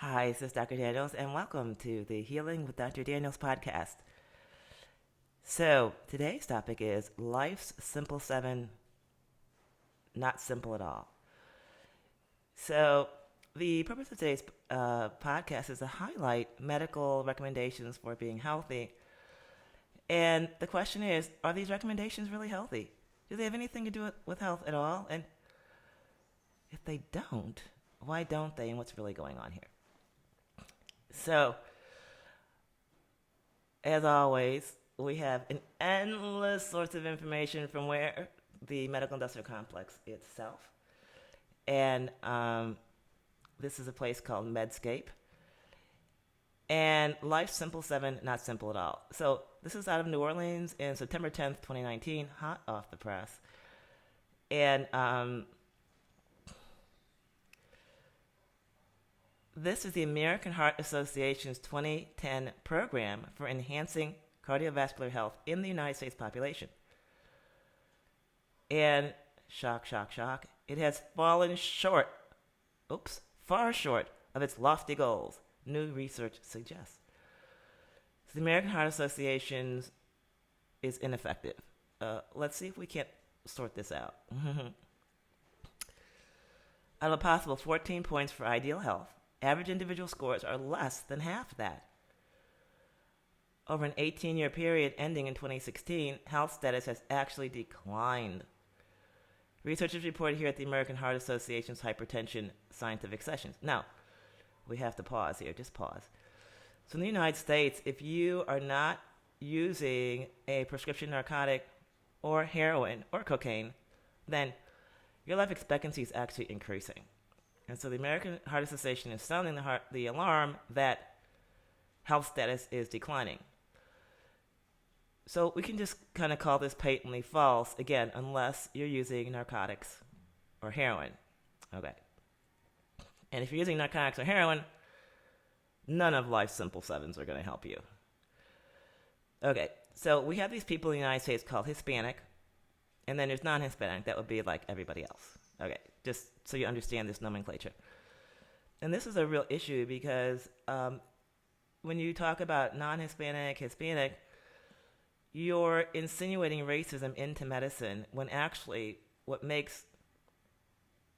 Hi, this is Dr. Daniels, and welcome to the Healing with Dr. Daniels podcast. So, today's topic is Life's Simple Seven, Not Simple at All. So, the purpose of today's podcast is to highlight medical recommendations for being healthy. And the question is, are these recommendations really healthy? Do they have anything to do with health at all? And if they don't, why don't they, and what's really going on here? So, as always, we have an endless source of information from where the medical industrial complex itself. And this is a place called Medscape. And Life's Simple 7, Not Simple at All. So this is out of New Orleans in September 10th, 2019, hot off the press. And this is the American Heart Association's 2010 program for enhancing cardiovascular health in the United States population. And shock, shock, shock, it has fallen short, far short of its lofty goals, new research suggests. So the American Heart Association is ineffective. Let's see if we can't sort this out. Out of a possible 14 points for ideal health, average individual scores are less than half that. Over an 18-year period ending in 2016, health status has actually declined. Researchers report here at the American Heart Association's Hypertension Scientific Sessions. Now, we have to pause here, just pause. So in the United States, if you are not using a prescription narcotic or heroin or cocaine, then your life expectancy is actually increasing. And so the American Heart Association is sounding the alarm that health status is declining. So we can just kind of call this patently false, again, unless you're using narcotics or heroin. Okay. And if you're using narcotics or heroin, none of life's simple sevens are going to help you. Okay, so we have these people in the United States called Hispanic, and then there's non-Hispanic. That would be like everybody else. Okay, just so you understand this nomenclature. And this is a real issue because when you talk about non-Hispanic, Hispanic, you're insinuating racism into medicine when actually what makes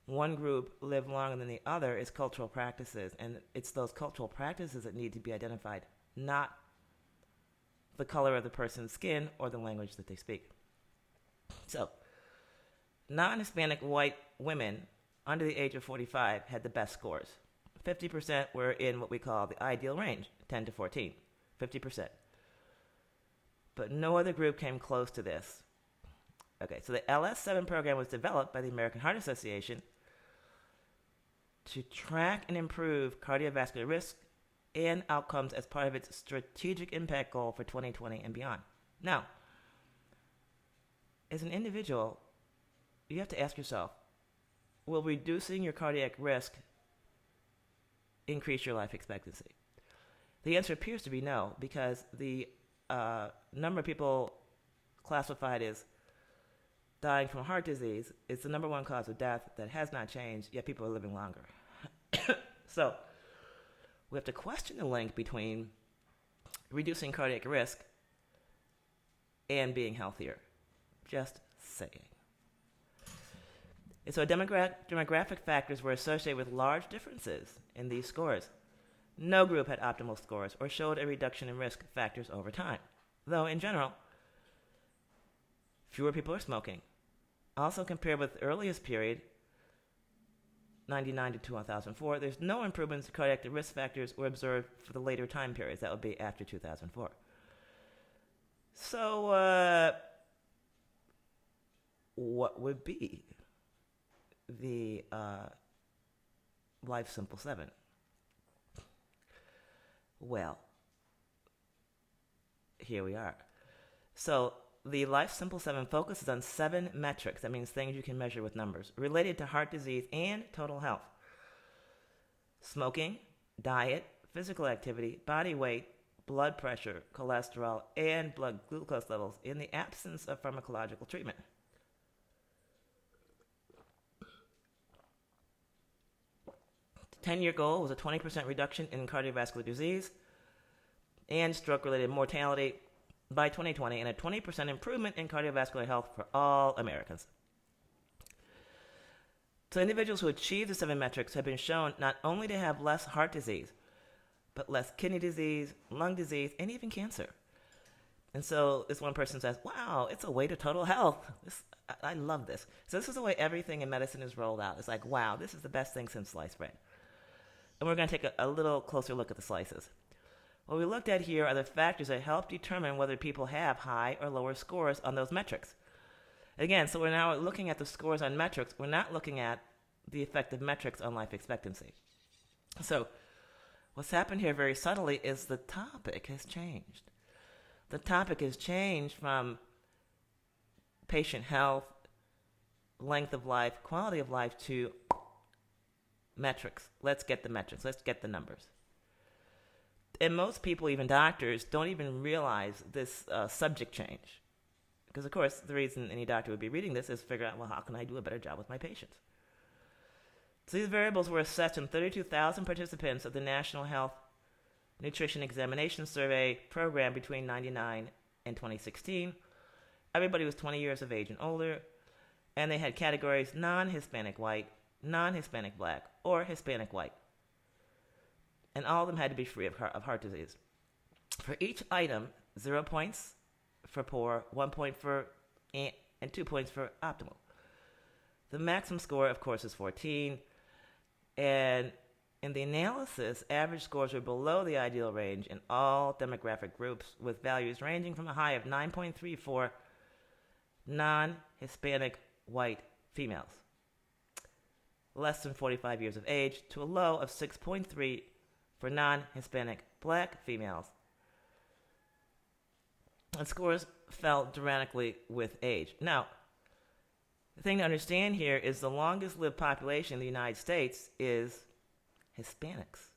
one group live longer than the other is cultural practices. And it's those cultural practices that need to be identified, not the color of the person's skin or the language that they speak. So, non-Hispanic white women under the age of 45 had the best scores. 50% were in what we call the ideal range, 10 to 14, 50%. But no other group came close to this. Okay, so the LS7 program was developed by the American Heart Association to track and improve cardiovascular risk and outcomes as part of its strategic impact goal for 2020 and beyond. Now, as an individual, you have to ask yourself, will reducing your cardiac risk increase your life expectancy? The answer appears to be no, because the number of people classified as dying from heart disease is the number one cause of death that has not changed, yet people are living longer. So we have to question the link between reducing cardiac risk and being healthier. Just saying. And so demographic factors were associated with large differences in these scores. No group had optimal scores or showed a reduction in risk factors over time, though in general, fewer people are smoking. Also compared with the earliest period, 1999 to 2004, there's no improvements to cardiac risk factors were observed for the later time periods. That would be after 2004. So, what would be the Life Simple 7? Well, here we are. So the Life Simple 7 focuses on 7 metrics, that means things you can measure with numbers, related to heart disease and total health. Smoking, diet, physical activity, body weight, blood pressure, cholesterol, and blood glucose levels in the absence of pharmacological treatment. 10-year goal was a 20% reduction in cardiovascular disease and stroke-related mortality by 2020 and a 20% improvement in cardiovascular health for all Americans. So individuals who achieve the 7 metrics have been shown not only to have less heart disease, but less kidney disease, lung disease, and even cancer. And so this one person says, wow, it's a way to total health. I love this. So this is the way everything in medicine is rolled out. It's like, wow, this is the best thing since sliced bread. And we're going to take a little closer look at the slices. What we looked at here are the factors that help determine whether people have high or lower scores on those metrics. Again, so we're now looking at the scores on metrics. We're not looking at the effect of metrics on life expectancy. So what's happened here very subtly is the topic has changed. The topic has changed from patient health, length of life, quality of life to metrics. Let's get the metrics. Let's get the numbers. And most people, even doctors, don't even realize this subject change. Because, of course, the reason any doctor would be reading this is to figure out, well, how can I do a better job with my patients? So these variables were assessed in 32,000 participants of the National Health Nutrition Examination Survey program between 1999 and 2016. Everybody was 20 years of age and older, and they had categories non-Hispanic white, non-Hispanic black, or Hispanic white. And all of them had to be free of heart disease. For each item, 0 points for poor, 1 point for and 2 points for optimal. The maximum score, of course, is 14. And in the analysis, average scores were below the ideal range in all demographic groups, with values ranging from a high of 9.3 for non-Hispanic white females, less than 45 years of age, to a low of 6.3 for non-Hispanic black females. And scores fell dramatically with age. Now, the thing to understand here is the longest lived population in the United States is Hispanics.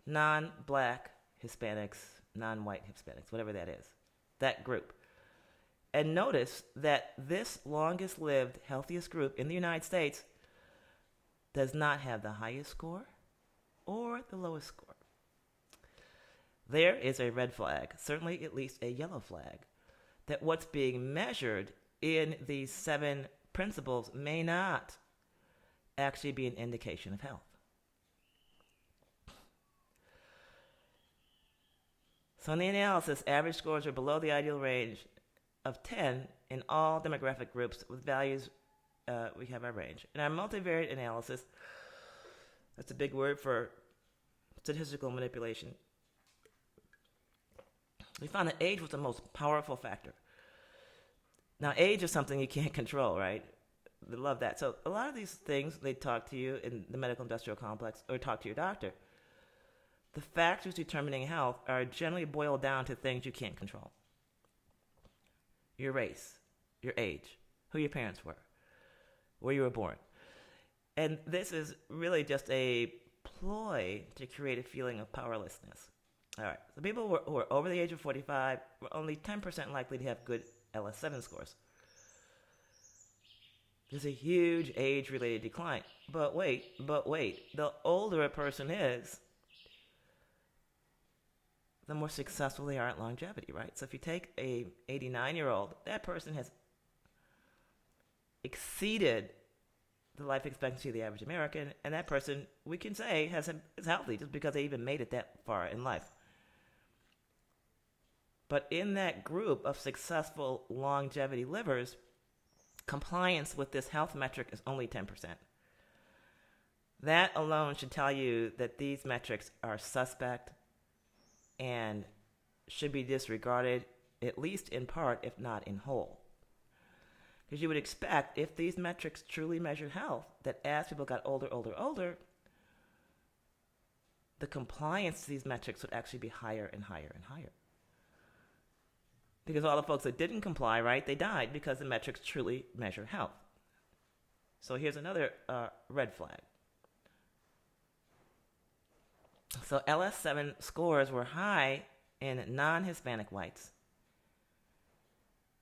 Non-black Hispanics, non-white Hispanics, whatever that is, that group. And notice that this longest lived, healthiest group in the United States does not have the highest score or the lowest score. There is a red flag, certainly at least a yellow flag, that what's being measured in these 7 principles may not actually be an indication of health. So in the analysis, average scores are below the ideal range of 10 in all demographic groups with values, we have our range. In our multivariate analysis, that's a big word for statistical manipulation, we found that age was the most powerful factor. Now, age is something you can't control, right? They love that. So a lot of these things, they talk to you in the medical industrial complex or talk to your doctor. The factors determining health are generally boiled down to things you can't control. Your race, your age, who your parents were, where you were born. And this is really just a ploy to create a feeling of powerlessness. All right, so people who are over the age of 45 were only 10% likely to have good LS7 scores. There's a huge age-related decline. But wait, the older a person is, the more successful they are at longevity, right? So if you take a 89-year-old, that person has exceeded the life expectancy of the average American, and that person, we can say, is healthy just because they even made it that far in life. But in that group of successful longevity livers, compliance with this health metric is only 10%. That alone should tell you that these metrics are suspect and should be disregarded, at least in part, if not in whole. Because you would expect, if these metrics truly measured health, that as people got older, the compliance to these metrics would actually be higher and higher and higher. Because all the folks that didn't comply, right, they died because the metrics truly measure health. So here's another red flag. So LS7 scores were high in non-Hispanic whites,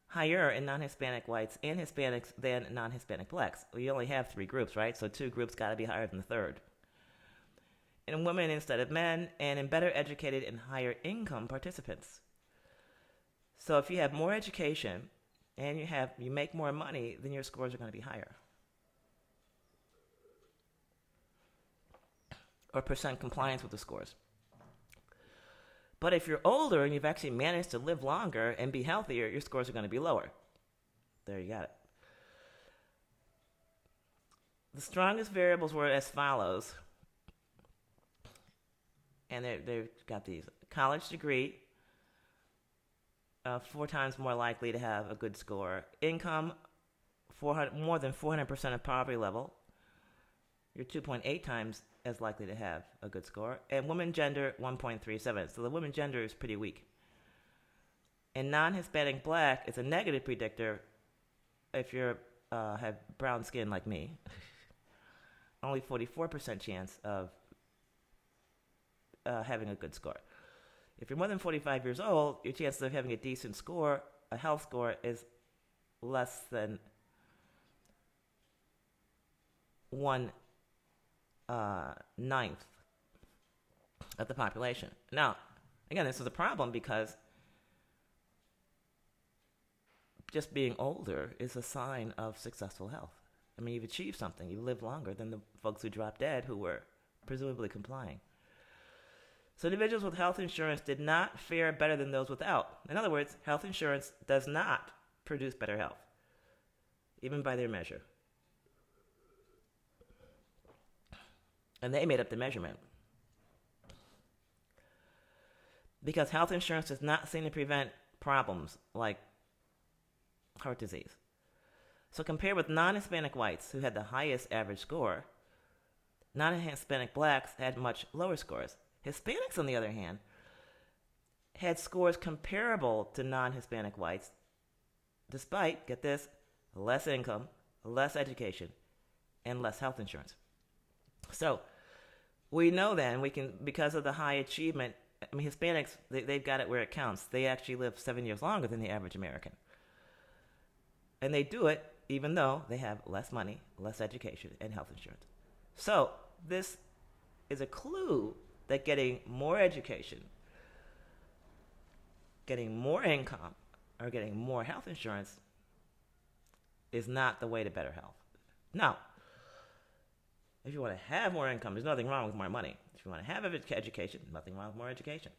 higher in non-Hispanic whites and Hispanics than non-Hispanic blacks. Well, you only have 3 groups, right? So 2 groups got to be higher than the third. in women instead of men, and in better educated and higher income participants. So if you have more education and you make more money, then your scores are going to be higher. Or percent compliance with the scores. But if you're older and you've actually managed to live longer and be healthier, your scores are going to be lower. There you got it. The strongest variables were as follows. And they've got these. College degree, 4 times more likely to have a good score. Income, more than 400% of poverty level. You're 2.8 times as likely to have a good score. And women gender, 1.37. So the women gender is pretty weak. And non-Hispanic black is a negative predictor if you have brown skin like me. Only 44% chance of having a good score. If you're more than 45 years old, your chances of having a decent score, a health score, is less than 1/9 of the population. Now, again, this is a problem because just being older is a sign of successful health. I mean, you've achieved something. You've lived longer than the folks who dropped dead who were presumably complying. So individuals with health insurance did not fare better than those without. In other words, health insurance does not produce better health, even by their measure. And they made up the measurement. Because health insurance does not seem to prevent problems like heart disease. So compared with non-Hispanic whites who had the highest average score, non-Hispanic blacks had much lower scores. Hispanics, on the other hand, had scores comparable to non-Hispanic whites, despite, get this, less income, less education, and less health insurance. So we know then we can, because of the high achievement, I mean, Hispanics, they've got it where it counts. They actually live 7 years longer than the average American. And they do it even though they have less money, less education, and health insurance. So this is a clue that getting more education, getting more income, or getting more health insurance is not the way to better health. Now, if you want to have more income, there's nothing wrong with more money. If you want to have education, nothing wrong with more education.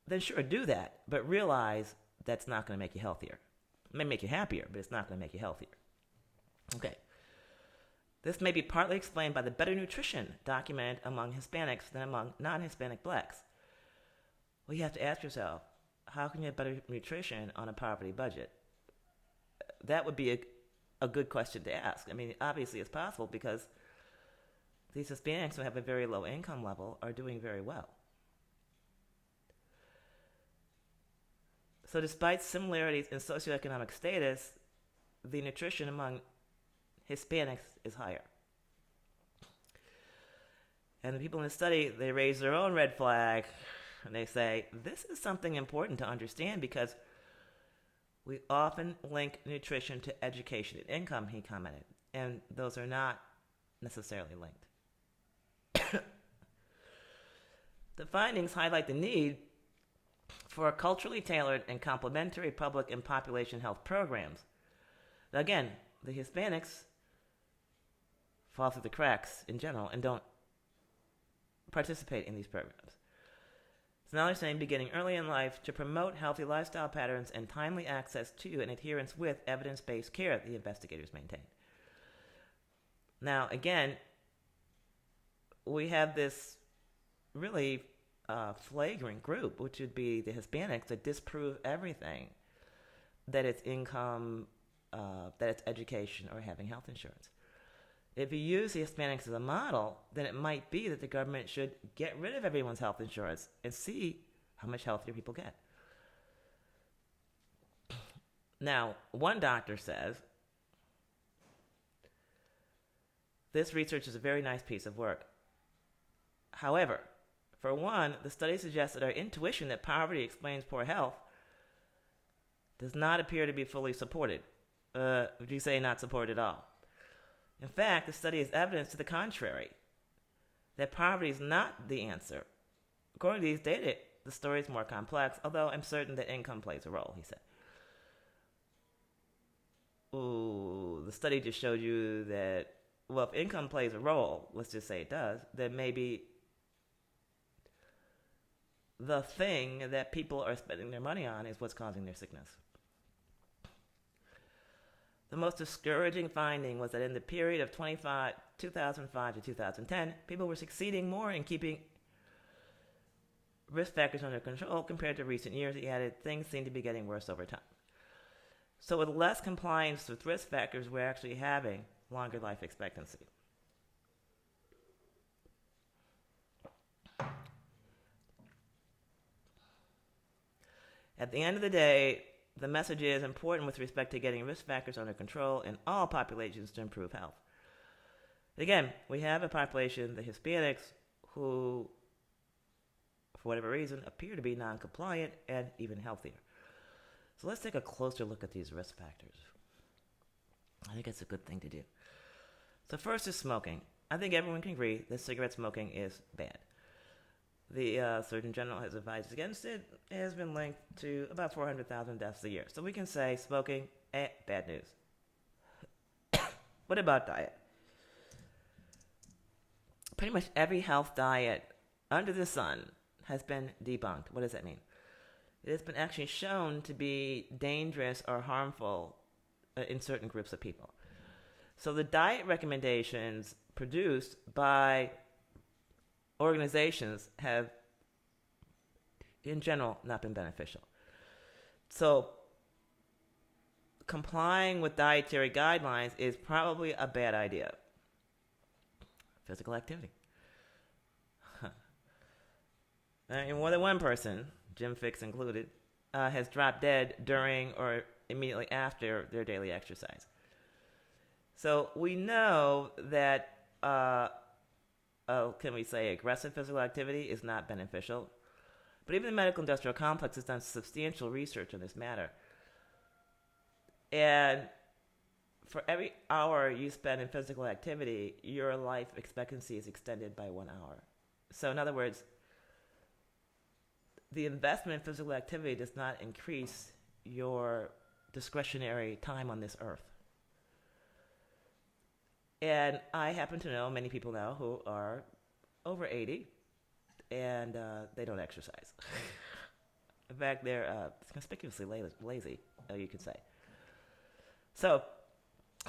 Then sure, do that, but realize that's not going to make you healthier. It may make you happier, but it's not going to make you healthier. Okay. This may be partly explained by the better nutrition documented among Hispanics than among non-Hispanic blacks. Well, you have to ask yourself, how can you have better nutrition on a poverty budget? That would be a good question to ask. I mean, obviously it's possible because these Hispanics who have a very low income level are doing very well. So despite similarities in socioeconomic status, the nutrition among Hispanics is higher. And the people in the study, they raise their own red flag, and they say, this is something important to understand because we often link nutrition to education and income, he commented, and those are not necessarily linked. The findings highlight the need for culturally tailored and complementary public and population health programs. Now again, the Hispanics fall through the cracks in general and don't participate in these programs. So now they're saying beginning early in life to promote healthy lifestyle patterns and timely access to and adherence with evidence-based care, the investigators maintain. Now again, we have this really flagrant group, which would be the Hispanics, that disprove everything, that it's income, that it's education, or having health insurance. If you use the Hispanics as a model, then it might be that the government should get rid of everyone's health insurance and see how much healthier people get. Now, one doctor says, this research is a very nice piece of work. However, for one, the study suggests that our intuition that poverty explains poor health does not appear to be fully supported. Would you say not supported at all? In fact, the study is evidence to the contrary. that poverty is not the answer. According to these data, the story is more complex, although I'm certain that income plays a role, he said. Ooh, the study just showed you that, well, if income plays a role, let's just say it does, then maybe the thing that people are spending their money on is what's causing their sickness. The most discouraging finding was that in the period of 2005 to 2010, people were succeeding more in keeping risk factors under control compared to recent years. He added, things seem to be getting worse over time. So with less compliance with risk factors, we're actually having longer life expectancy. At the end of the day, the message is important with respect to getting risk factors under control in all populations to improve health. Again, we have a population, the Hispanics, who, for whatever reason, appear to be non-compliant and even healthier. So let's take a closer look at these risk factors. I think it's a good thing to do. So first is smoking. I think everyone can agree that cigarette smoking is bad. The Surgeon General has advised against it. It has been linked to about 400,000 deaths a year. So we can say smoking, bad news. What about diet? Pretty much every health diet under the sun has been debunked. What does that mean? It has been actually shown to be dangerous or harmful in certain groups of people. So the diet recommendations produced by organizations have, in general, not been beneficial. So complying with dietary guidelines is probably a bad idea. Physical activity. And more than one person, Jim Fixx included, has dropped dead during or immediately after their daily exercise. So we know that, can we say, aggressive physical activity is not beneficial. But even the medical industrial complex has done substantial research on this matter. And for every hour you spend in physical activity, your life expectancy is extended by 1 hour. So in other words, the investment in physical activity does not increase your discretionary time on this earth. And I happen to know many people now who are over 80 and they don't exercise. In fact, they're conspicuously lazy, you could say. So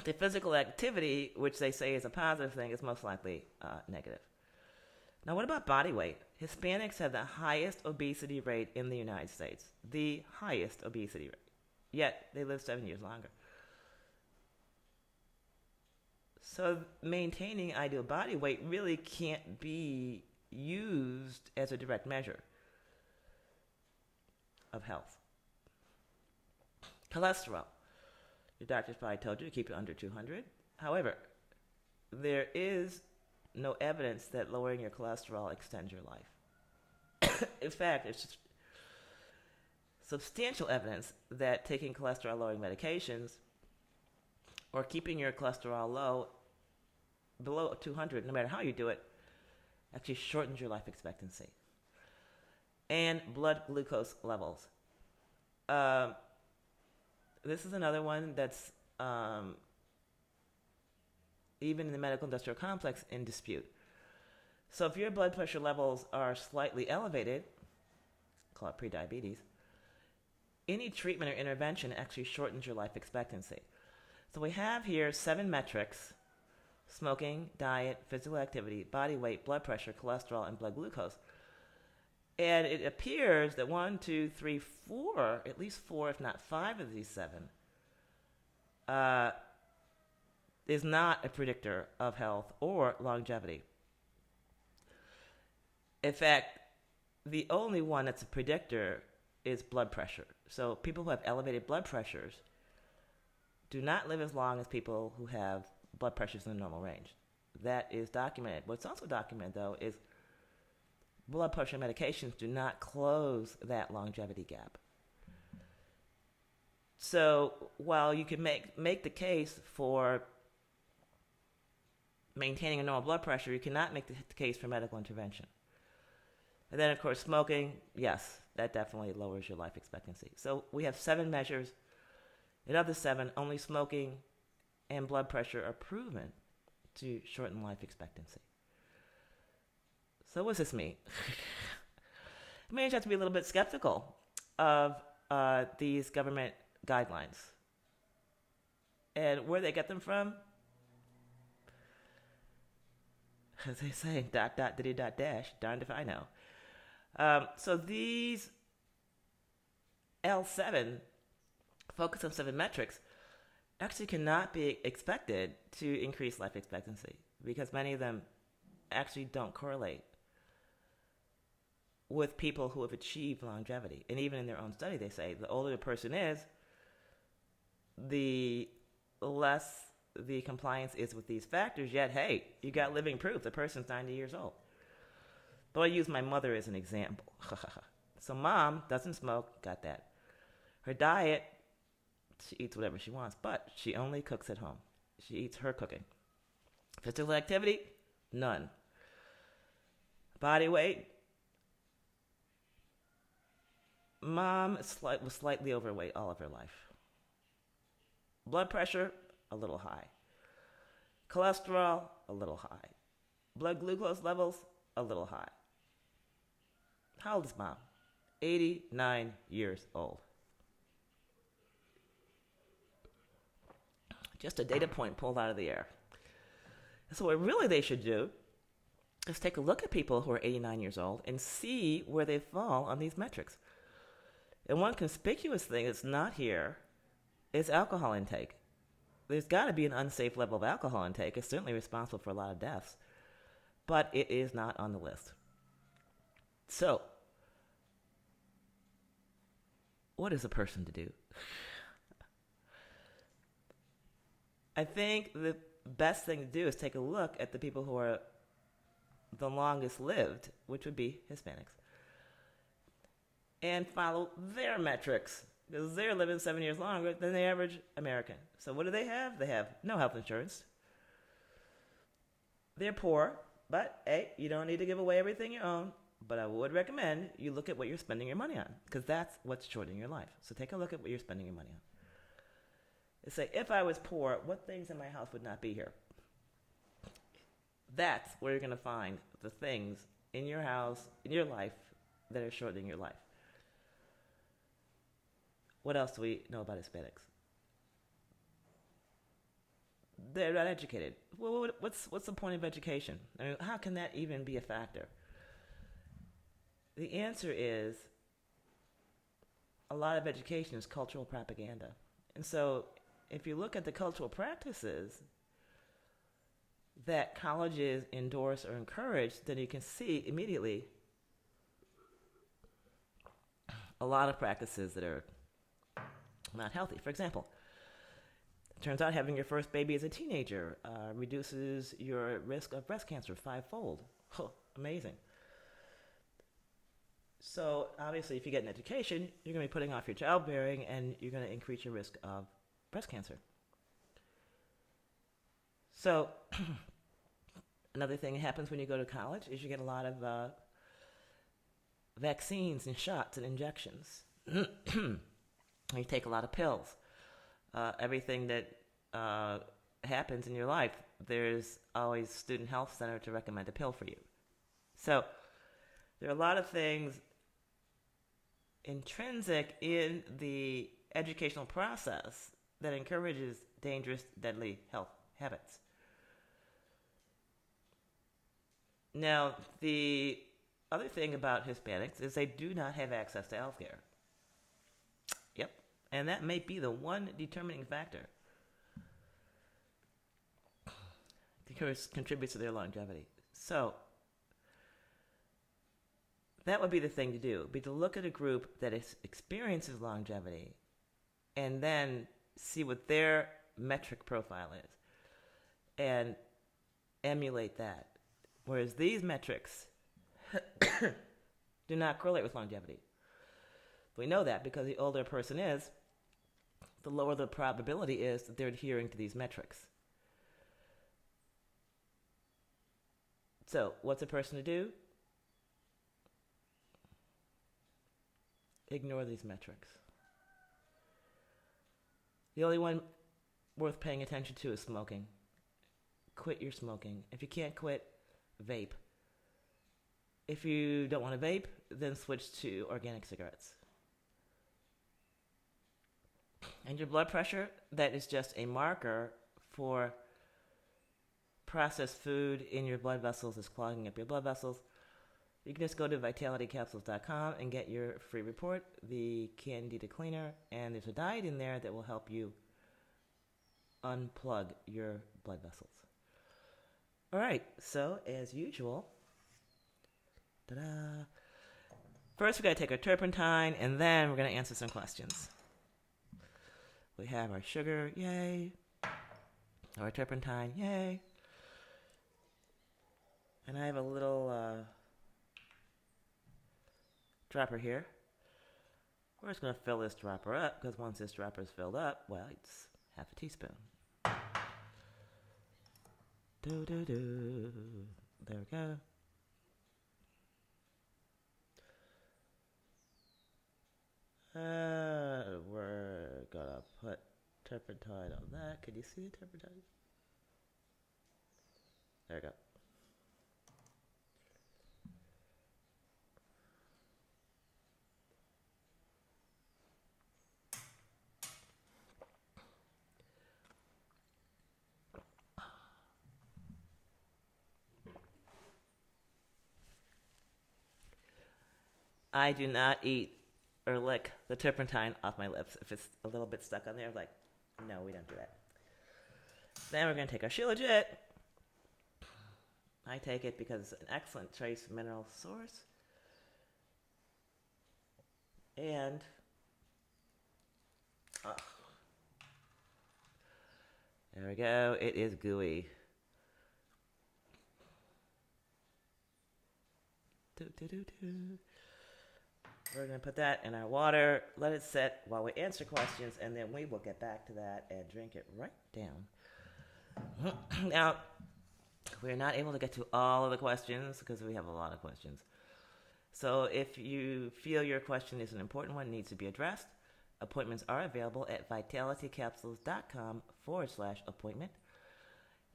the physical activity, which they say is a positive thing, is most likely negative. Now, what about body weight? Hispanics have the highest obesity rate in the United States. The highest obesity rate. Yet, they live 7 years longer. So, maintaining ideal body weight really can't be used as a direct measure of health. Cholesterol. Your doctor's probably told you to keep it under 200. However, there is no evidence that lowering your cholesterol extends your life. In fact, there's substantial evidence that taking cholesterol-lowering medications or keeping your cholesterol low, below 200, no matter how you do it, actually shortens your life expectancy. And blood glucose levels. This is another one that's even in the medical industrial complex in dispute. So if your blood pressure levels are slightly elevated, call it prediabetes, any treatment or intervention actually shortens your life expectancy. So we have here 7 metrics: smoking, diet, physical activity, body weight, blood pressure, cholesterol, and blood glucose. And it appears that 1, 2, 3, 4, at least 4, if not 5 of these 7, is not a predictor of health or longevity. In fact, the only one that's a predictor is blood pressure. So people who have elevated blood pressures do not live as long as people who have blood pressures in the normal range. That is documented. What's also documented, though, is blood pressure medications do not close that longevity gap. So while you can make the case for maintaining a normal blood pressure, you cannot make the case for medical intervention. And then, of course, smoking, yes, that definitely lowers your life expectancy. So we have 7 measures. And of the 7, only smoking and blood pressure are proven to shorten life expectancy. So what does this mean? It means you have to be a little bit skeptical of these government guidelines. And where they get them from? As they say, ... darned if I know. So these L7 focus on 7 metrics actually cannot be expected to increase life expectancy because many of them actually don't correlate with people who have achieved longevity. And even in their own study, they say the older the person is, the less the compliance is with these factors. Yet, hey, you got living proof. The person's 90 years old. But I use my mother as an example. So mom doesn't smoke, got that. Her diet, she eats whatever she wants, but she only cooks at home. She eats her cooking. Physical activity, none. Body weight, mom was slightly overweight all of her life. Blood pressure, a little high. Cholesterol, a little high. Blood glucose levels, a little high. How old is mom? 89 years old. Just a data point pulled out of the air. So what really they should do is take a look at people who are 89 years old and see where they fall on these metrics. And one conspicuous thing that's not here is alcohol intake. There's got to be an unsafe level of alcohol intake. It's certainly responsible for a lot of deaths, but it is not on the list. So, what is a person to do? I think the best thing to do is take a look at the people who are the longest lived, which would be Hispanics, and follow their metrics, because they're living 7 years longer than the average American. So what do they have? They have no health insurance. They're poor, but hey, you don't need to give away everything you own. But I would recommend you look at what you're spending your money on, because that's what's shortening your life. So take a look at what you're spending your money on. And say, if I was poor, what things in my house would not be here? That's where you're going to find the things in your house, in your life, that are shortening your life. What else do we know about Hispanics? They're not educated. Well, what's the point of education? I mean, how can that even be a factor? The answer is a lot of education is cultural propaganda. And so if you look at the cultural practices that colleges endorse or encourage, then you can see immediately a lot of practices that are not healthy. For example, it turns out having your first baby as a teenager reduces your risk of breast cancer 5-fold. Oh, amazing. So obviously, if you get an education, you're going to be putting off your childbearing, and you're going to increase your risk of breast cancer. So another thing that happens when you go to college is you get a lot of vaccines and shots and injections. You take a lot of pills. Everything that happens in your life, there's always student health center to recommend a pill for you. So there are a lot of things intrinsic in the educational process that encourages dangerous, deadly health habits. Now, the other thing about Hispanics is they do not have access to health care. Yep. And that may be the one determining factor that contributes to their longevity. So that would be the thing to do, be to look at a group that experiences longevity and then see what their metric profile is and emulate that. Whereas these metrics do not correlate with longevity. We know that because the older a person is, the lower the probability is that they're adhering to these metrics. So, what's a person to do? Ignore these metrics. The only one worth paying attention to is smoking. Quit your smoking. If you can't quit, vape. If you don't want to vape, then switch to organic cigarettes. And your blood pressure, that is just a marker for processed food in your blood vessels is clogging up your blood vessels. You can just go to vitalitycapsules.com and get your free report, the Candida Cleaner, and there's a diet in there that will help you unplug your blood vessels. All right, so as usual, ta-da! First, we're going to take our turpentine, and then we're going to answer some questions. We have our sugar, yay. Our turpentine, yay. And I have a little dropper here. We're just going to fill this dropper up, because once this dropper is filled up, well, it's half a teaspoon. Do-do-do. There we go. We're going to put turpentine on that. Can you see the turpentine? There we go. I do not eat or lick the turpentine off my lips. If it's a little bit stuck on there, like, no, we don't do that. Then we're going to take our Shilajit. I take it because it's an excellent trace mineral source. And there we go. It is gooey. We're going to put that in our water, let it sit while we answer questions, and then we will get back to that and drink it right down. Now, we're not able to get to all of the questions because we have a lot of questions. So if you feel your question is an important one, needs to be addressed, appointments are available at vitalitycapsules.com/appointment.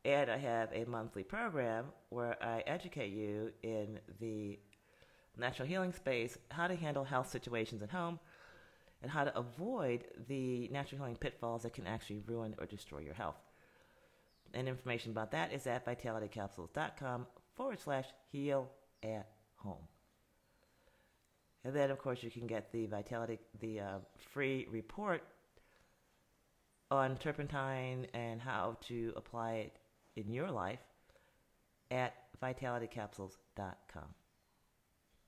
And I have a monthly program where I educate you in the natural healing space, how to handle health situations at home, and how to avoid the natural healing pitfalls that can actually ruin or destroy your health. And information about that is at vitalitycapsules.com/heal at home. And then, of course, you can get the free report on turpentine and how to apply it in your life at vitalitycapsules.com.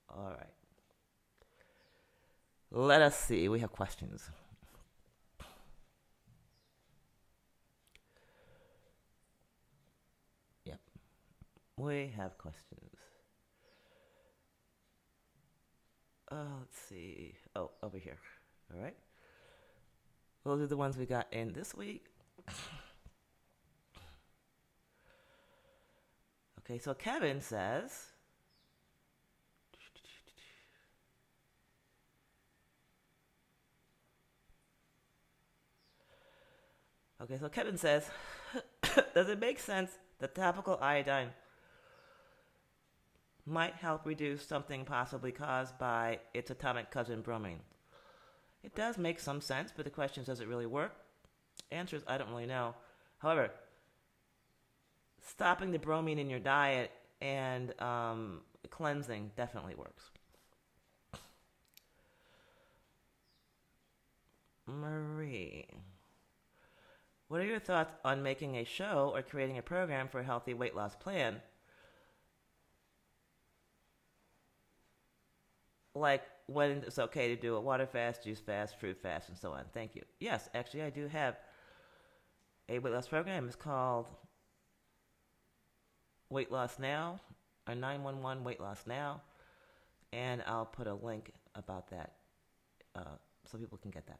All right. Let us see. We have questions. Yep. We have questions. Let's see. Oh, over here. All right. Those are the ones we got in this week. Okay, so Kevin says, does it make sense that topical iodine might help reduce something possibly caused by its atomic cousin bromine? It does make some sense, but the question is, does it really work? Answer is, I don't really know. However, stopping the bromine in your diet and cleansing definitely works. Marie, what are your thoughts on making a show or creating a program for a healthy weight loss plan? Like when it's okay to do a water fast, juice fast, fruit fast, and so on. Thank you. Yes, actually I do have a weight loss program. It's called Weight Loss Now, or 911 Weight Loss Now, and I'll put a link about that so people can get that.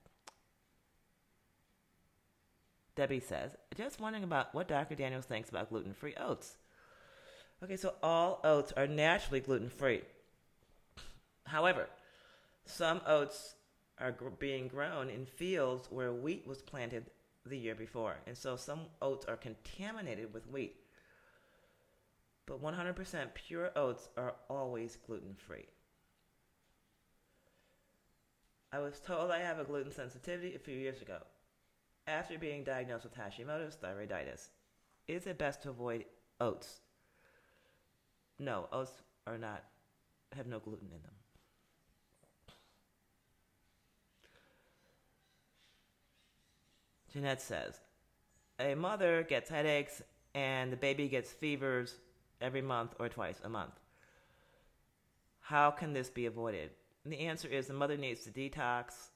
Debbie says, just wondering about what Dr. Daniels thinks about gluten-free oats. Okay, so all oats are naturally gluten free. However, some oats are being grown in fields where wheat was planted the year before, and so some oats are contaminated with wheat. But 100% pure oats are always gluten free. I was told I have a gluten sensitivity a few years ago. After being diagnosed with Hashimoto's thyroiditis, is it best to avoid oats? No, oats are not have no gluten in them. Jeanette says, a mother gets headaches and the baby gets fevers every month or twice a month. How can this be avoided? And the answer is the mother needs to detox,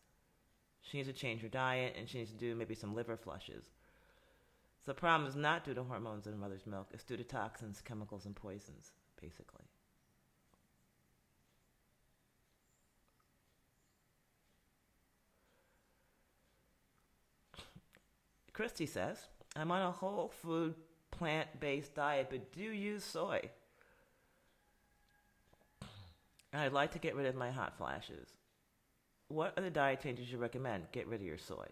she needs to change her diet, and she needs to do maybe some liver flushes. So the problem is not due to hormones in her mother's milk, it's due to toxins, chemicals, and poisons, basically. Christy says, I'm on a whole food plant-based diet, but do use soy. I'd like to get rid of my hot flashes. What are the diet changes you recommend? Get rid of your soy.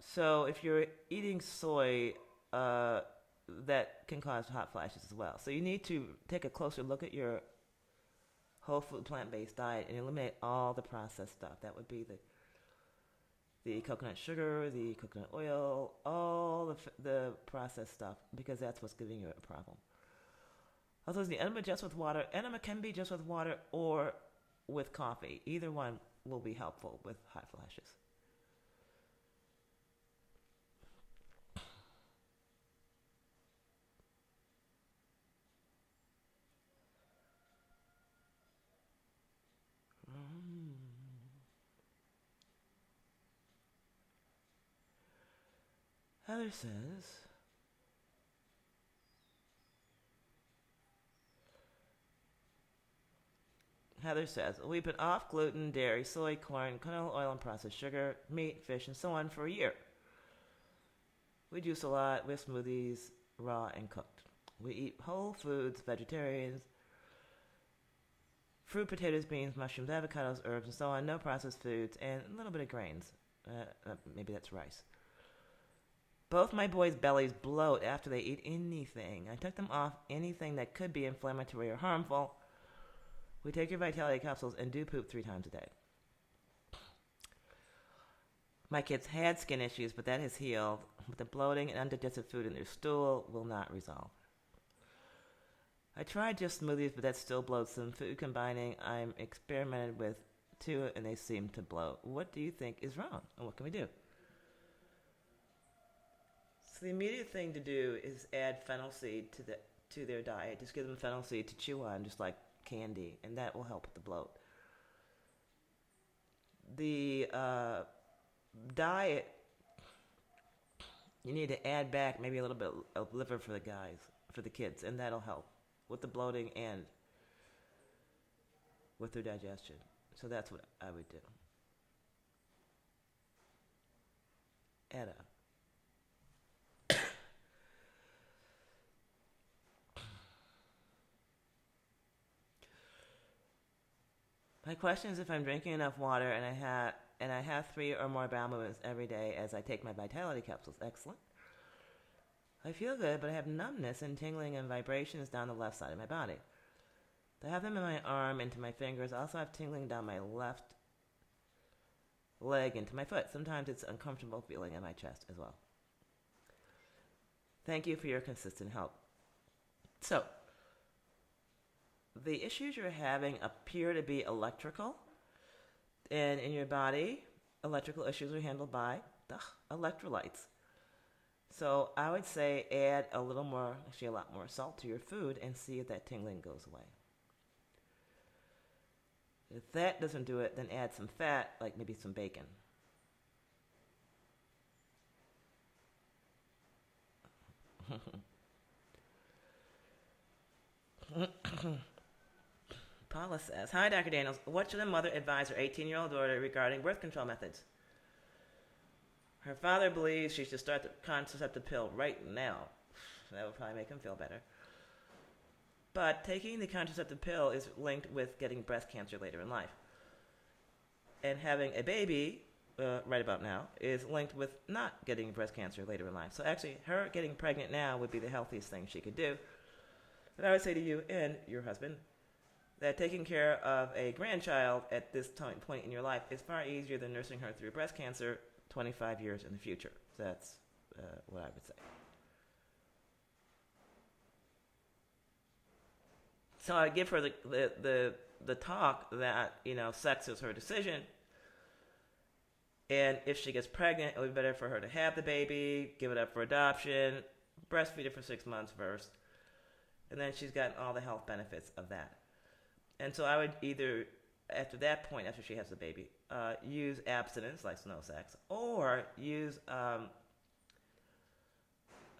So if you're eating soy, that can cause hot flashes as well. So you need to take a closer look at your whole food plant-based diet and eliminate all the processed stuff. That would be the coconut sugar, the coconut oil, all the processed stuff, because that's what's giving you a problem. Also, is the enema just with water? Enema can be just with water or with coffee. Either one will be helpful with hot flashes. Heather says, we've been off gluten, dairy, soy, corn, canola oil, and processed sugar, meat, fish, and so on for a year. We juice a lot with smoothies, raw and cooked. We eat whole foods, vegetarians, fruit, potatoes, beans, mushrooms, avocados, herbs, and so on. No processed foods, and a little bit of grains. Maybe that's rice. Both my boys' bellies bloat after they eat anything. I took them off anything that could be inflammatory or harmful. We take your Vitality capsules and do poop 3 times a day. My kids had skin issues, but that has healed. But the bloating and undigested food in their stool will not resolve. I tried just smoothies, but that still bloats them. Food combining, I'm experimented with too, and they seem to bloat. What do you think is wrong, and what can we do? So the immediate thing to do is add fennel seed to their diet. Just give them fennel seed to chew on, just like candy, and that will help with the bloat. The diet, you need to add back maybe a little bit of liver for the kids, and that'll help with the bloating and with their digestion. So that's what I would do. Etta. My question is if I'm drinking enough water and I have 3 or more bowel movements every day as I take my Vitality capsules. Excellent. I feel good, but I have numbness and tingling and vibrations down the left side of my body. I have them in my arm, into my fingers. I also have tingling down my left leg into my foot. Sometimes it's uncomfortable feeling in my chest as well. Thank you for your consistent help. So, the issues you're having appear to be electrical, and in your body, electrical issues are handled by electrolytes. So I would say add a lot more salt to your food and see if that tingling goes away. If that doesn't do it, then add some fat, like maybe some bacon. Paula says, hi, Dr. Daniels. What should a mother advise her 18-year-old daughter regarding birth control methods? Her father believes she should start the contraceptive pill right now. That would probably make him feel better. But taking the contraceptive pill is linked with getting breast cancer later in life. And having a baby right about now is linked with not getting breast cancer later in life. So actually, her getting pregnant now would be the healthiest thing she could do. And I would say to you and your husband that taking care of a grandchild at this point in your life is far easier than nursing her through breast cancer 25 years in the future. So that's what I would say. So I give her the talk that, sex is her decision. And if she gets pregnant, it would be better for her to have the baby, give it up for adoption, breastfeed it for 6 months first. And then she's gotten all the health benefits of that. And so I would either, after that point, after she has the baby, use abstinence, like no sex, or use a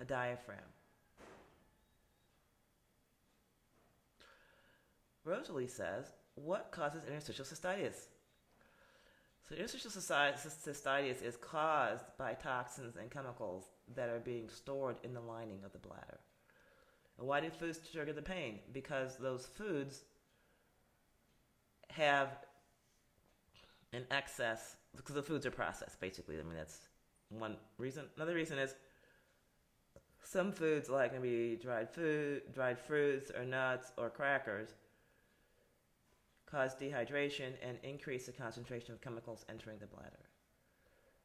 diaphragm. Rosalie says, what causes interstitial cystitis? So interstitial cystitis is caused by toxins and chemicals that are being stored in the lining of the bladder. And why do foods trigger the pain? Because those foods have an excess, because the foods are processed, basically. I mean, that's one reason. Another reason is some foods, like maybe dried fruits or nuts or crackers, cause dehydration and increase the concentration of chemicals entering the bladder.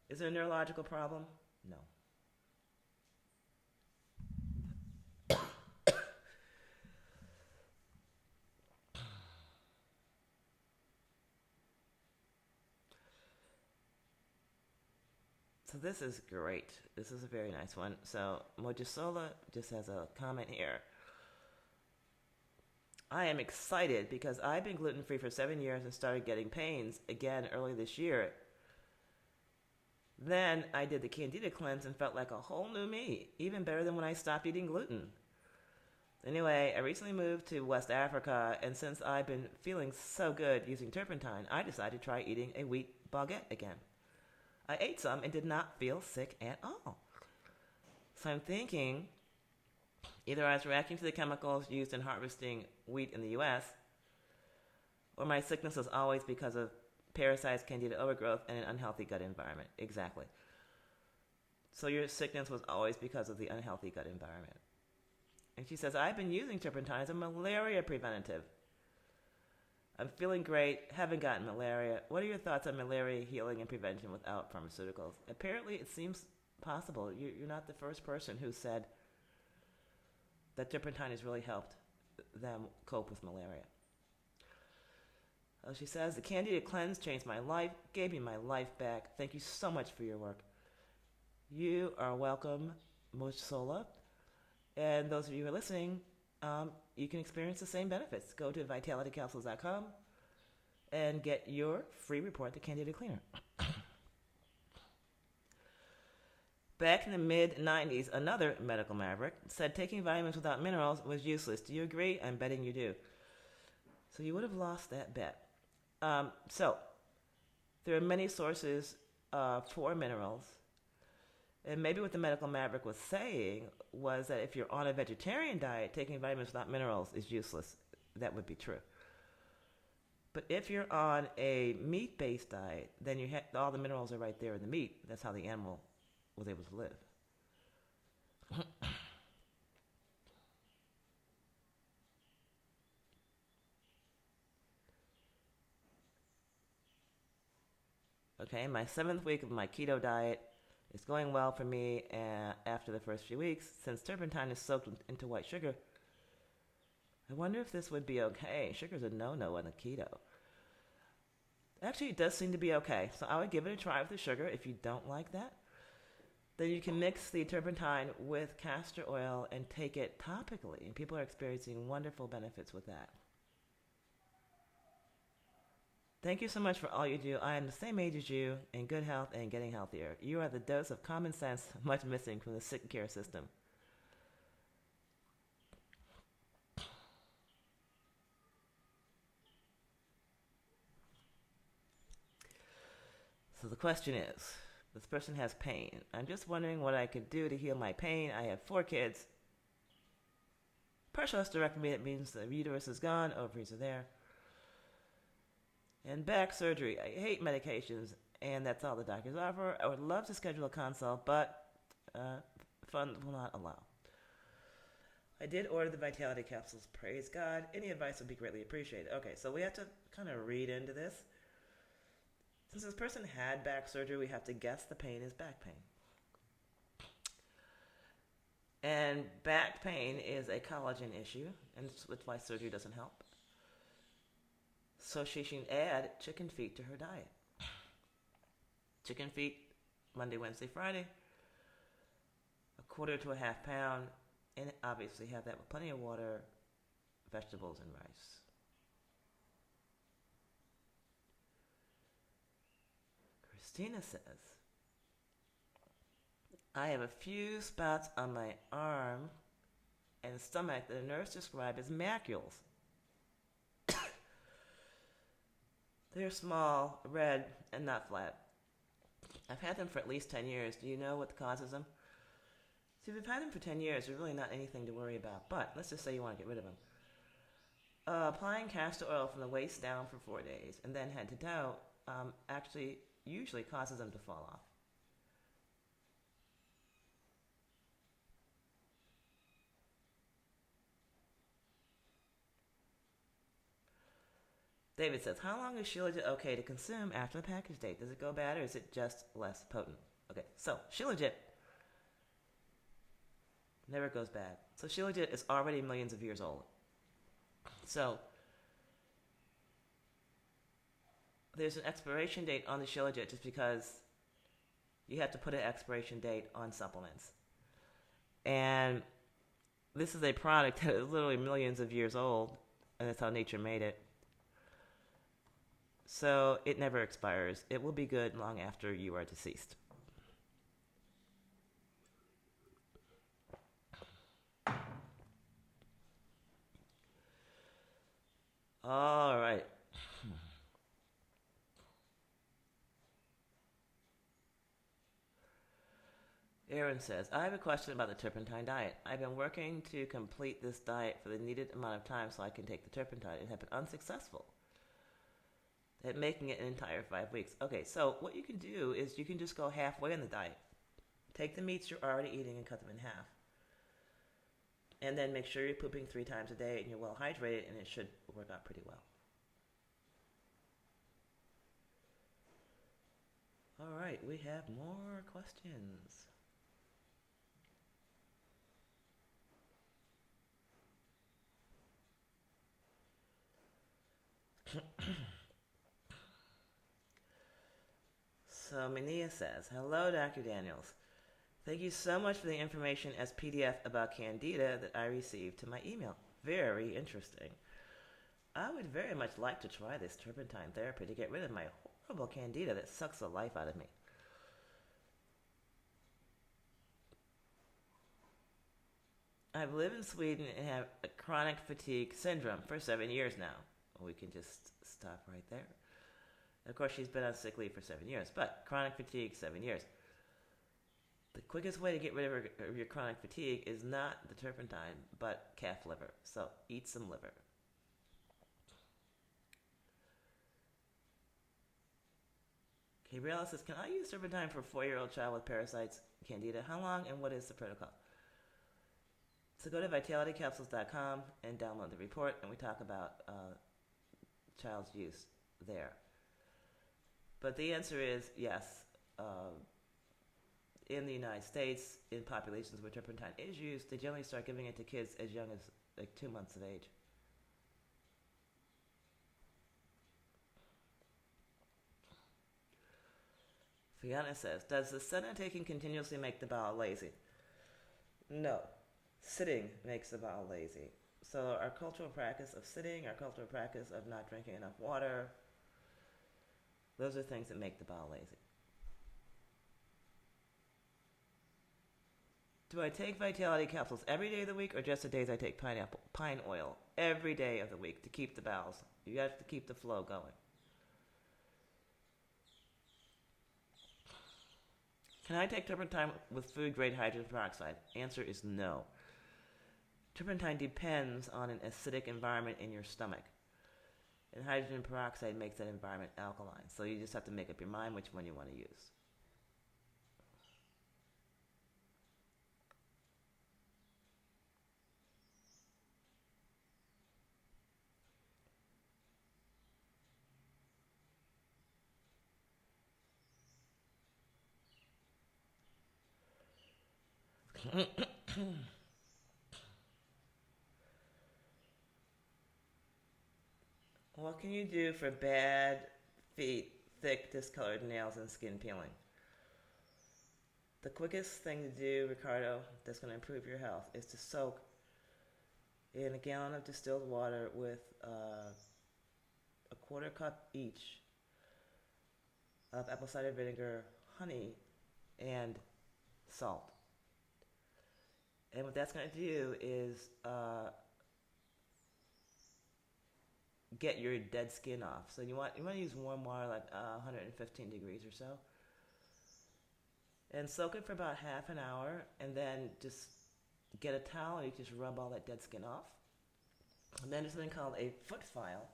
Is there a neurological problem? No. So this is great. This is a very nice one. So Mojisola just has a comment here. I am excited because I've been gluten-free for 7 years and started getting pains again early this year. Then I did the Candida cleanse and felt like a whole new me, even better than when I stopped eating gluten. Anyway, I recently moved to West Africa, and since I've been feeling so good using turpentine, I decided to try eating a wheat baguette again. I ate some and did not feel sick at all. So I'm thinking either I was reacting to the chemicals used in harvesting wheat in the U.S., or my sickness was always because of parasites, candida overgrowth, and an unhealthy gut environment. Exactly. So your sickness was always because of the unhealthy gut environment. And she says, I've been using turpentine as a malaria preventative. I'm feeling great, haven't gotten malaria. What are your thoughts on malaria healing and prevention without pharmaceuticals? Apparently, it seems possible. You're not the first person who said that turpentine has really helped them cope with malaria. She says, the Candida cleanse changed my life, gave me my life back. Thank you so much for your work. You are welcome, Mojisola. And those of you who are listening, you can experience the same benefits. Go to vitalitycapsules.com and get your free report to Candida Cleaner. Back in the mid-90s, another medical maverick said taking vitamins without minerals was useless. Do you agree? I'm betting you do. So you would have lost that bet. So there are many sources for minerals. And maybe what the medical maverick was saying was that if you're on a vegetarian diet, taking vitamins without minerals is useless. That would be true. But if you're on a meat-based diet, then all the minerals are right there in the meat. That's how the animal was able to live. Okay, my 7th week of my keto diet is going well for me after the first few weeks. Since turpentine is soaked into white sugar, I wonder if this would be okay. Sugar's a no-no on the keto. Actually, it does seem to be okay. So I would give it a try with the sugar if you don't like that. Then you can mix the turpentine with castor oil and take it topically. And people are experiencing wonderful benefits with that. Thank you so much for all you do. I am the same age as you, in good health and getting healthier. You are the dose of common sense much missing from the sick care system. So the question is, this person has pain. I'm just wondering what I could do to heal my pain. I have 4 kids, Partial hysterectomy, it means the uterus is gone, ovaries are there. And back surgery, I hate medications, and that's all the doctors offer. I would love to schedule a consult, but funds will not allow. I did order the Vitality capsules, praise God. Any advice would be greatly appreciated. Okay, so we have to kind of read into this. Since this person had back surgery, we have to guess the pain is back pain. And back pain is a collagen issue, and that's why surgery doesn't help. So she should add chicken feet to her diet. Chicken feet, Monday, Wednesday, Friday, a quarter to a half pound, and obviously have that with plenty of water, vegetables, and rice. Christina says, I have a few spots on my arm and stomach that a nurse described as macules. They're small, red, and not flat. I've had them for at least 10 years. Do you know what causes them? See, if you've had them for 10 years, there's really not anything to worry about. But let's just say you want to get rid of them. Applying castor oil from the waist down for 4 days and then head to toe actually usually causes them to fall off. David says, how long is Shilajit okay to consume after the package date? Does it go bad or is it just less potent? Okay, so Shilajit never goes bad. So Shilajit is already millions of years old. So there's an expiration date on the Shilajit just because you have to put an expiration date on supplements. And this is a product that is literally millions of years old, and that's how nature made it. So it never expires. It will be good long after you are deceased. All right. Aaron says, I have a question about the turpentine diet. I've been working to complete this diet for the needed amount of time so I can take the turpentine and have been unsuccessful at making it an entire 5 weeks. Okay, so what you can do is you can just go halfway in the diet. Take the meats you're already eating and cut them in half. And then make sure you're pooping 3 times a day and you're well hydrated, and it should work out pretty well. All right, we have more questions. So Mania says, hello, Dr. Daniels. Thank you so much for the information as PDF about Candida that I received to my email. Very interesting. I would very much like to try this turpentine therapy to get rid of my horrible Candida that sucks the life out of me. I've lived in Sweden and have a chronic fatigue syndrome for 7 years now. We can just stop right there. Of course, she's been on sick leave for 7 years, but chronic fatigue, 7 years. The quickest way to get rid of your chronic fatigue is not the turpentine, but calf liver. So eat some liver. Gabriella says, can I use turpentine for a 4-year-old child with parasites, Candida? How long and what is the protocol? So go to vitalitycapsules.com and download the report, and we talk about child's use there. But the answer is yes. In the United States, in populations where turpentine is used, they generally start giving it to kids as young as like 2 months of age. Fiona says, does the senna taking continuously make the bowel lazy? No. Sitting makes the bowel lazy. So our cultural practice of sitting, our cultural practice of not drinking enough water, those are things that make the bowel lazy. Do I take Vitality capsules every day of the week or just the days I take pine oil? Every day of the week to keep the bowels. You have to keep the flow going. Can I take turpentine with food grade hydrogen peroxide? Answer is no. Turpentine depends on an acidic environment in your stomach. And hydrogen peroxide makes that environment alkaline. So you just have to make up your mind which one you want to use. What can you do for bad feet, thick, discolored nails, and skin peeling? The quickest thing to do, Ricardo, that's going to improve your health is to soak in a gallon of distilled water with a quarter cup each of apple cider vinegar, honey, and salt. And what that's going to do is get your dead skin off. So you want to use warm water, like 115 degrees or so, and soak it for about half an hour, and then just get a towel and you just rub all that dead skin off. And then there's something called a foot file.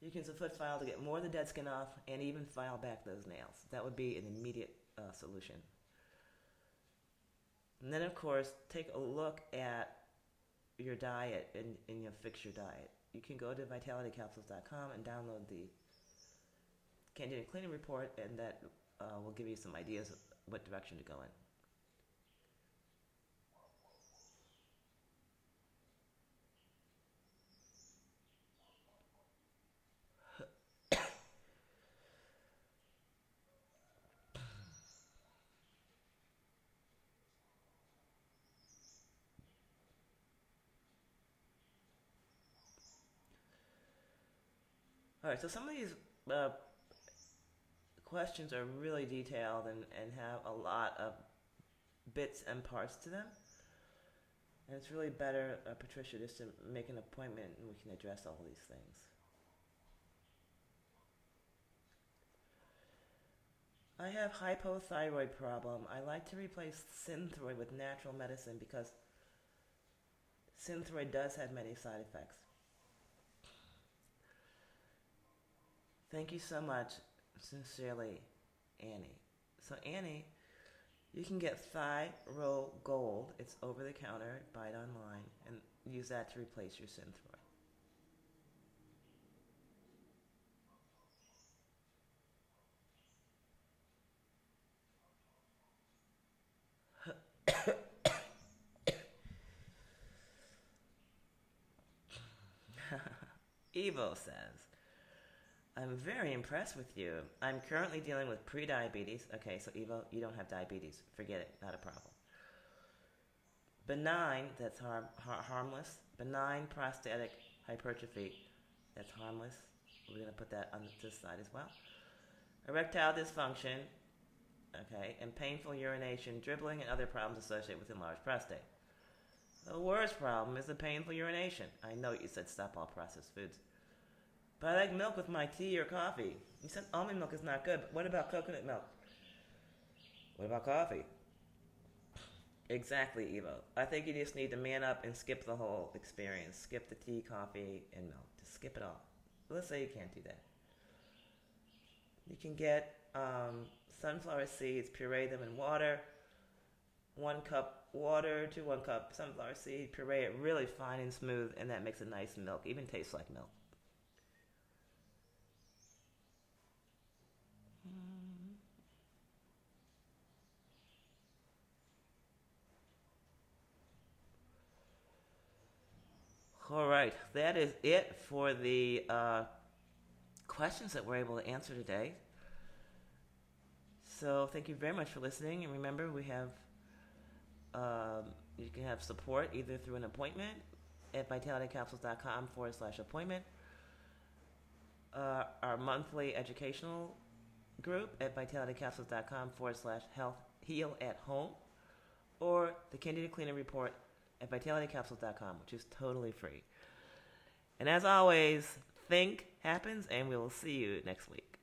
You can use a foot file to get more of the dead skin off and even file back those nails. That would be an immediate solution. And then, of course, take a look at your diet and you fix your diet. You can go to vitalitycapsules.com and download the Candida Cleaning Report, and that will give you some ideas of what direction to go in. All right, so some of these questions are really detailed and have a lot of bits and parts to them. And it's really better, Patricia, just to make an appointment and we can address all these things. I have hypothyroid problem. I like to replace Synthroid with natural medicine because Synthroid does have many side effects. Thank you so much. Sincerely, Annie. So Annie, you can get Thyro Gold. It's over the counter. Buy it online and use that to replace your Synthroid. Evo says, I'm very impressed with you. I'm currently dealing with pre-diabetes. Okay, so Evo, you don't have diabetes. Forget it. Not a problem. Benign, that's harmless. Benign prostatic hypertrophy, that's harmless. We're going to put that on this side as well. Erectile dysfunction, okay, and painful urination, dribbling, and other problems associated with enlarged prostate. The worst problem is the painful urination. I know you said stop all processed foods. But I like milk with my tea or coffee. You said almond milk is not good, but what about coconut milk? What about coffee? Exactly, Evo. I think you just need to man up and skip the whole experience. Skip the tea, coffee, and milk. Just skip it all. Let's say you can't do that. You can get sunflower seeds, puree them in water. 1 cup water to 1 cup sunflower seed. Puree it really fine and smooth, and that makes a nice milk. Even tastes like milk. All right, that is it for the questions that we're able to answer today. So thank you very much for listening, and remember, we have you can have support either through an appointment at vitalitycapsules.com/appointment, our monthly educational group at vitalitycapsules.com/health heal at home, or the Candida Cleaning Report at vitalitycapsules.com, which is totally free. And as always, think happens, and we will see you next week.